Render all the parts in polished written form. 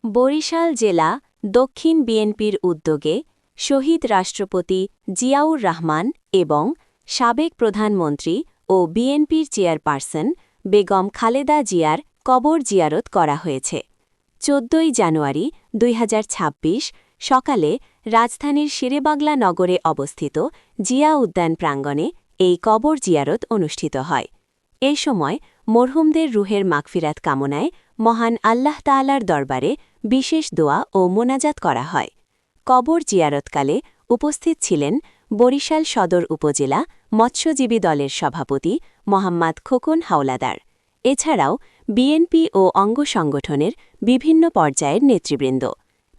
বরিশাল জেলা দক্ষিণ বিএনপির উদ্যোগে শহীদ রাষ্ট্রপতি জিয়াউর রহমান এবং সাবেক প্রধানমন্ত্রী ও বিএনপির চেয়ারপারসন বেগম খালেদা জিয়ার কবর জিয়ারত করা হয়েছে। ১৪ জানুয়ারি ২০২৬ সকালে রাজধানীর শেরেবাংলা নগরে অবস্থিত জিয়া উদ্যান প্রাঙ্গণে এই কবর জিয়ারত অনুষ্ঠিত হয়। এ সময় মরহুমদের রুহের মাগফিরাত কামনায় মহান আল্লাহ তাআলার দরবারে বিশেষ দোয়া ও মোনাজাত করা হয়। কবর জিয়ারতকালে উপস্থিত ছিলেন বরিশাল সদর উপজেলা মৎস্যজীবী দলের সভাপতি মোহাম্মদ খোকন হাওলাদার। এছাড়াও বিএনপি ও অঙ্গ সংগঠনের বিভিন্ন পর্যায়ের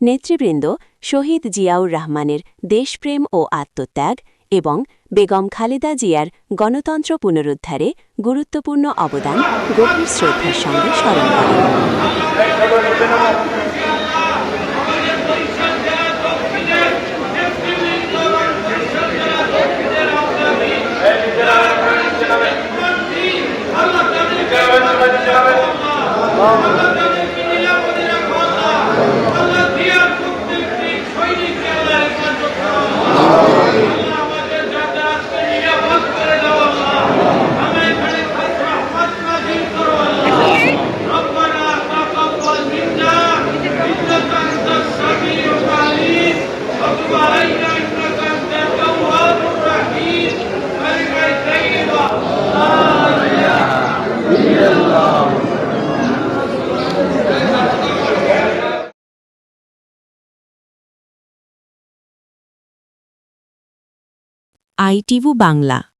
নেতৃবৃন্দ শহীদ জিয়াউর রহমানের দেশপ্রেম ও আত্মত্যাগ এবং বেগম খালেদা জিয়ার গণতন্ত্র পুনরুদ্ধারে গুরুত্বপূর্ণ অবদান গভীর শ্রদ্ধার সঙ্গে স্মরণ করেন। ITV বাংলা।